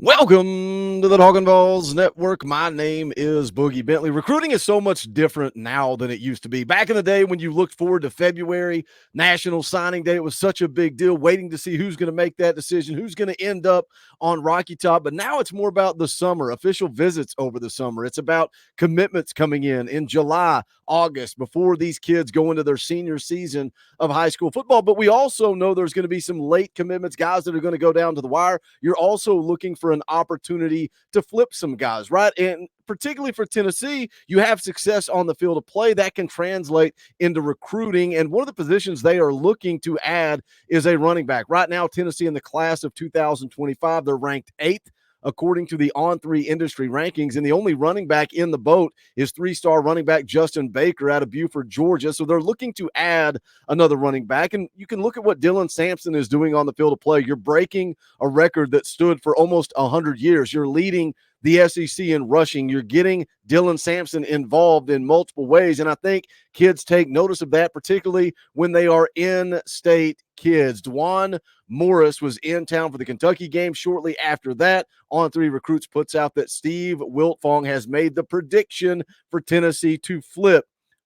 Welcome to the Talkin VAWLS Network. My name is Boogie Bentley. Recruiting is so much different now than it used to be. Back in the day when you looked forward to February, National Signing Day, it was such a big deal, waiting to see who's going to make that decision, who's going to end up on Rocky Top. But now it's more about the summer, official visits over the summer. It's about commitments coming in July, August, before these kids go into their senior season of high school football. But we also know there's going to be some late commitments, guys that are going to go down to the wire. You're also looking for an opportunity to flip some guys, right? And particularly for Tennessee, you have success on the field of play that can translate into recruiting. And one of the positions they are looking to add is a running back. Right now, Tennessee in the class of 2025, they're ranked 8th according to the On3 industry rankings. And the only running back in the boat is 3-star running back Justin Baker out of Buford, Georgia. So they're looking to add another running back. And you can look at what Dylan Sampson is doing on the field of play. You're breaking a record that stood for almost 100 years. You're leading the SEC in rushing. You're getting Dylan Sampson involved in multiple ways. And I think kids take notice of that, particularly when they are in-state kids. Daune Morris was in town for the Kentucky game. Shortly after that, On3 Recruits puts out that Steve Wiltfong has made the prediction for Tennessee to flip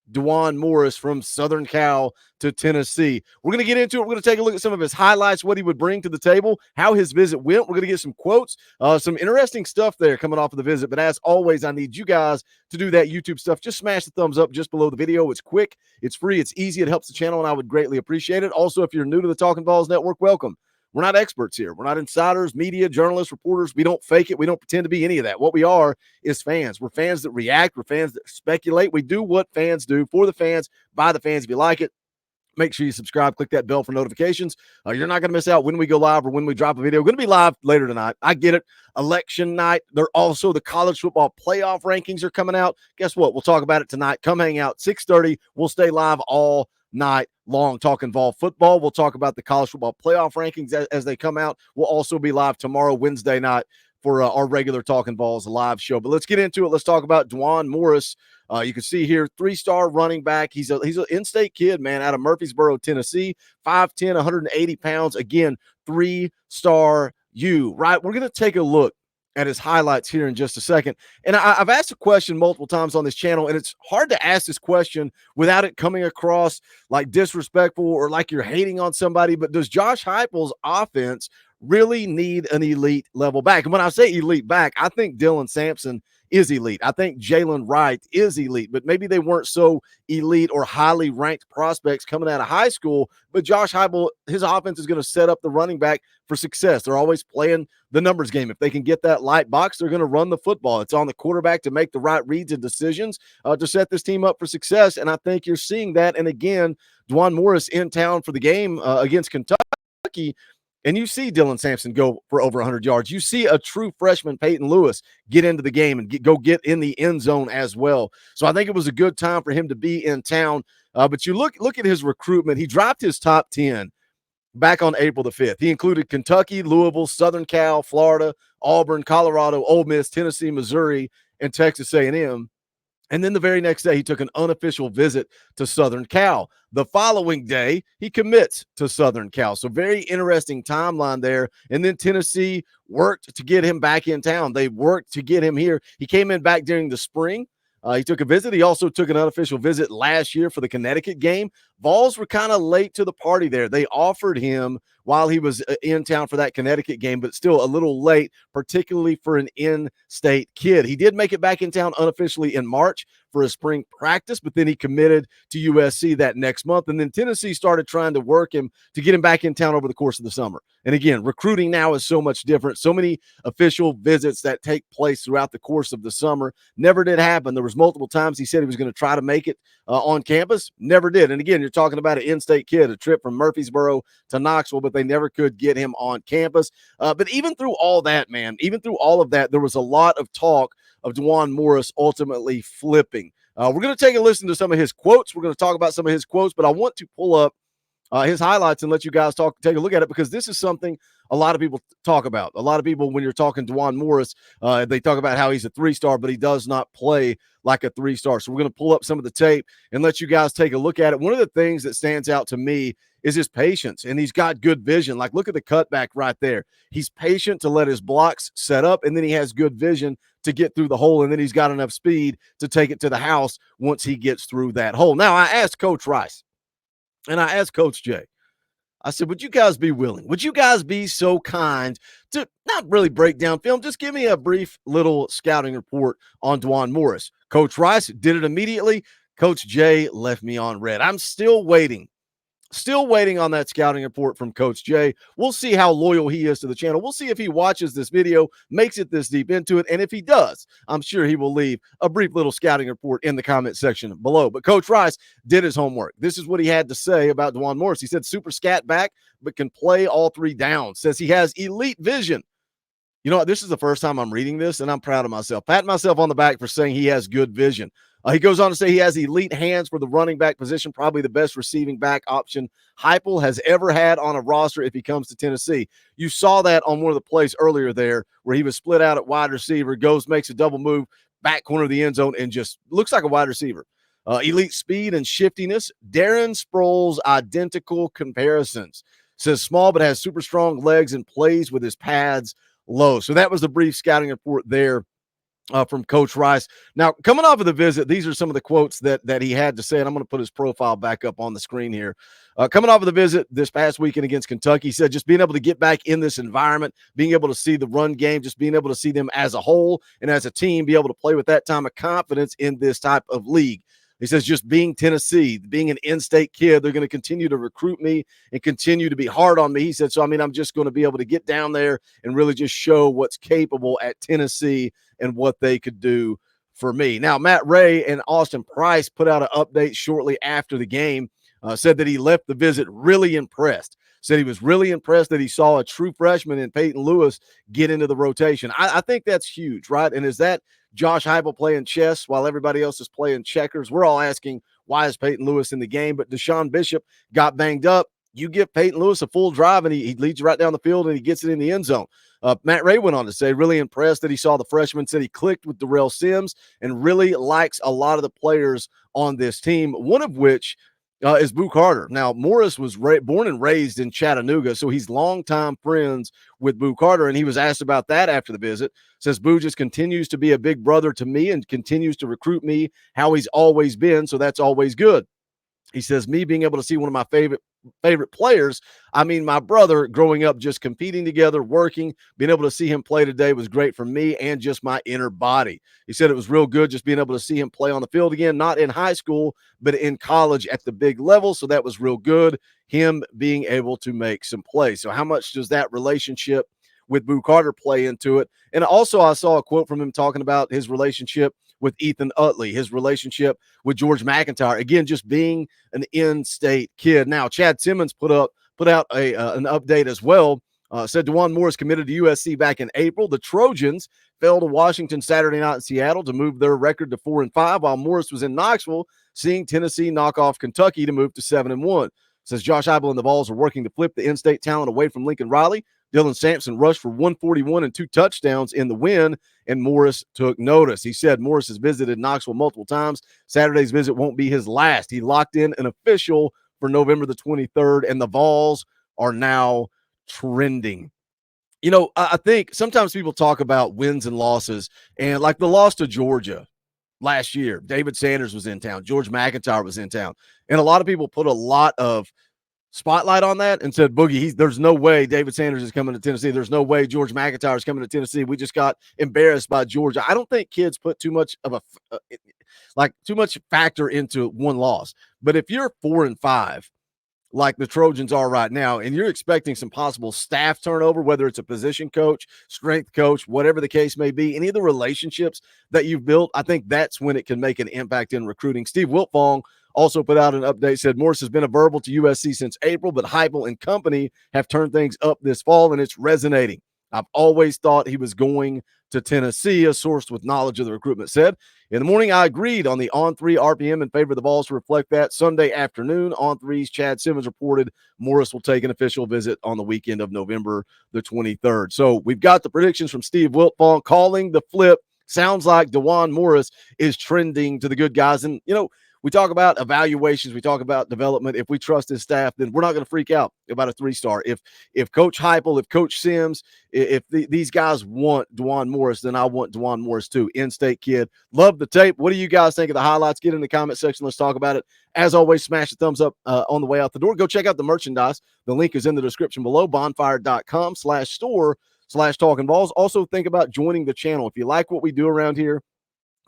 Daune Morris from Southern Cal to Tennessee. We're going to get into it. We're going to take a look at some of his highlights, what he would bring to the table, how his visit went. We're going to get some quotes, some interesting stuff there coming off of the visit. But as always, I need you guys to do that YouTube stuff. Just smash the thumbs up just below the video. It's quick, it's free, it's easy, it helps the channel, and I would greatly appreciate it. Also, if you're new to the Talkin VAWLS Network, welcome. We're not experts here. We're not insiders, media, journalists, reporters. We don't fake it. We don't pretend to be any of that. What we are is fans. We're fans that react. We're fans that speculate. We do what fans do for the fans, by the fans. If you like it, make sure you subscribe, click that bell for notifications. You're not going to miss out when we go live or when we drop a video. We're going to be live later tonight. I get it. Election night. They're also the college football playoff rankings are coming out. Guess what? We'll talk about it tonight. Come hang out. 6:30. We'll stay live all night long talking Vol football. We'll talk about the college football playoff rankings as they come out. We'll also be live tomorrow, Wednesday night, for our regular Talkin VAWLS live show. But let's get into it. Let's talk about Daune Morris. You can see here, 3-star running back. He's an in-state kid, man, out of Murfreesboro, Tennessee, 5'10", 180 pounds. Again, 3-star U, right? We're going to take a look at his highlights here in just a second. And I've asked a question multiple times on this channel, and it's hard to ask this question without it coming across like disrespectful or like you're hating on somebody. But does Josh Heupel's offense really need an elite level back? And when I say elite back, I think Dylan Sampson is elite. I think Jalen Wright is elite, but maybe they weren't so elite or highly ranked prospects coming out of high school. But Josh Heupel, his offense is going to set up the running back for success. They're always playing the numbers game. If they can get that light box, they're going to run the football. It's on the quarterback to make the right reads and decisions to set this team up for success. And I think you're seeing that. And again, Daune Morris in town for the game against Kentucky. And you see Dylan Sampson go for over 100 yards. You see a true freshman, Peyton Lewis, get into the game and go get in the end zone as well. So I think it was a good time for him to be in town. But you look at his recruitment. He dropped his top 10 back on April the 5th. He included Kentucky, Louisville, Southern Cal, Florida, Auburn, Colorado, Ole Miss, Tennessee, Missouri, and Texas A&M. And then the very next day, he took an unofficial visit to Southern Cal. The following day, he commits to Southern Cal. So very interesting timeline there. And then Tennessee worked to get him back in town. They worked to get him here. He came in back during the spring. He took a visit. He also took an unofficial visit last year for the Connecticut game. Vols were kind of late to the party there. They offered him while he was in town for that Connecticut game, but still a little late, particularly for an in-state kid. He did make it back in town unofficially in March for a spring practice, but then he committed to USC that next month. And then Tennessee started trying to work him to get him back in town over the course of the summer. And again, recruiting now is so much different. So many official visits that take place throughout the course of the summer. Never did happen. There was multiple times he said he was going to try to make it on campus. Never did. And again, you're talking about an in-state kid, a trip from Murfreesboro to Knoxville, but they never could get him on campus. But even through all that, man, even through all of that, there was a lot of talk of Daune Morris ultimately flipping. We're going to take a listen to some of his quotes. We're going to talk about some of his quotes, but I want to pull up his highlights and let you guys take a look at it, because this is something a lot of people talk about. A lot of people, when you're talking Daune Morris, they talk about how he's a 3-star, but he does not play like a 3-star. So we're going to pull up some of the tape and let you guys take a look at it. One of the things that stands out to me is his patience, and he's got good vision. Like, look at the cutback right there. He's patient to let his blocks set up, and then he has good vision to get through the hole, and then he's got enough speed to take it to the house once he gets through that hole. Now, I asked Coach Rice, and I asked Coach Jay, I said, would you guys be willing? Would you guys be so kind to not really break down film? Just give me a brief little scouting report on Daune Morris. Coach Rice did it immediately. Coach Jay left me on red. I'm still waiting. Still waiting on that scouting report from Coach Jay. We'll see how loyal he is to the channel. We'll see if he watches this video, makes it this deep into it. And if he does, I'm sure he will leave a brief little scouting report in the comment section below. But Coach Rice did his homework. This is what he had to say about Daune Morris. He said, super scat back, but can play all 3 downs. Says he has elite vision. You know what? This is the first time I'm reading this, and I'm proud of myself. Patting myself on the back for saying he has good vision. He goes on to say he has elite hands for the running back position, probably the best receiving back option Heupel has ever had on a roster if he comes to Tennessee. You saw that on one of the plays earlier there where he was split out at wide receiver, goes, makes a double move, back corner of the end zone, and just looks like a wide receiver. Elite speed and shiftiness. Darren Sproles, identical comparisons. Says small but has super strong legs and plays with his pads low. So that was the brief scouting report there from Coach Rice. Now, coming off of the visit, these are some of the quotes that he had to say, and I'm going to put his profile back up on the screen here. Coming off of the visit this past weekend against Kentucky, he said just being able to get back in this environment, being able to see the run game, just being able to see them as a whole and as a team, be able to play with that time of confidence in this type of league. He says just being Tennessee, being an in-state kid, they're going to continue to recruit me and continue to be hard on me. He said, so, I mean, I'm just going to be able to get down there and really just show what's capable at Tennessee and what they could do for me. Now, Matt Ray and Austin Price put out an update shortly after the game, said that he left the visit really impressed. Said he was really impressed that he saw a true freshman in Peyton Lewis get into the rotation. I think that's huge, right? And is that Josh Heupel playing chess while everybody else is playing checkers? We're all asking, why is Peyton Lewis in the game? But Deshaun Bishop got banged up. You give Peyton Lewis a full drive, and he leads you right down the field, and he gets it in the end zone. Matt Ray went on to say, really impressed that he saw the freshman, said he clicked with Darrell Sims and really likes a lot of the players on this team, one of which is Boo Carter. Now, Morris was born and raised in Chattanooga, so he's longtime friends with Boo Carter, and he was asked about that after the visit. Says Boo just continues to be a big brother to me and continues to recruit me how he's always been, so that's always good. He says, me being able to see one of my favorite players, I mean, my brother growing up, just competing together, working, being able to see him play today was great for me and just my inner body. He said it was real good just being able to see him play on the field again, not in high school, but in college at the big level. So that was real good, him being able to make some plays. So how much does that relationship with Boo Carter play into it? And also I saw a quote from him talking about his relationship with Ethan Utley, his relationship with George McIntyre. Again, just being an in-state kid. Now, Chad Simmons put out an update as well. Said Daune Morris committed to USC back in April. The Trojans fell to Washington Saturday night in Seattle to move their record to 4-5, while Morris was in Knoxville, seeing Tennessee knock off Kentucky to move to 7-1. Says Josh Heupel and the Vols are working to flip the in-state talent away from Lincoln Riley. Dylan Sampson rushed for 141 and 2 touchdowns in the win, and Morris took notice. He said Morris has visited Knoxville multiple times. Saturday's visit won't be his last. He locked in an official for November the 23rd, and the Vols are now trending. You know, I think sometimes people talk about wins and losses, and like the loss to Georgia last year, David Sanders was in town, George McIntyre was in town, and a lot of people put a lot of spotlight on that and said, Boogie, there's no way David Sanders is coming to Tennessee. There's no way George McIntyre is coming to Tennessee. We just got embarrassed by Georgia. I don't think kids put too much of too much factor into one loss. But if you're 4-5, like the Trojans are right now, and you're expecting some possible staff turnover, whether it's a position coach, strength coach, whatever the case may be, any of the relationships that you've built, I think that's when it can make an impact in recruiting. Steve Wiltfong also put out an update, said Morris has been a verbal to USC since April, but Heupel and company have turned things up this fall, and it's resonating. I've always thought he was going to Tennessee, a source with knowledge of the recruitment said. In the morning, I agreed on the on-3 RPM in favor of the Vols to reflect that. Sunday afternoon, on-3's Chad Simmons reported Morris will take an official visit on the weekend of November the 23rd. So we've got the predictions from Steve Wiltfong calling the flip. Sounds like Daune Morris is trending to the good guys. And, we talk about evaluations, we talk about development. If we trust his staff, then we're not going to freak out about a 3-star. If Coach Heupel, if Coach Sims, these guys want Daune Morris, then I want Daune Morris too. In-state kid. Love the tape. What do you guys think of the highlights? Get in the comment section. Let's talk about it. As always, smash the thumbs up on the way out the door. Go check out the merchandise. The link is in the description below, bonfire.com/store/Talkin VAWLS. Also, think about joining the channel. If you like what we do around here,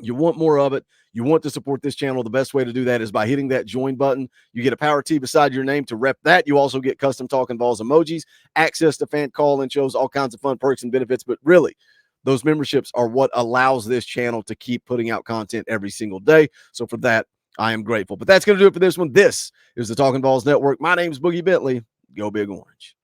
you want more of it, you want to support this channel, the best way to do that is by hitting that join button. You get a power T beside your name to rep that. You also get custom Talkin VAWLS emojis, access to fan call-in shows, all kinds of fun perks and benefits. But really, those memberships are what allows this channel to keep putting out content every single day. So for that, I am grateful. But that's going to do it for this one. This is the Talkin VAWLS Network. My name is Boogie Bentley. Go Big Orange.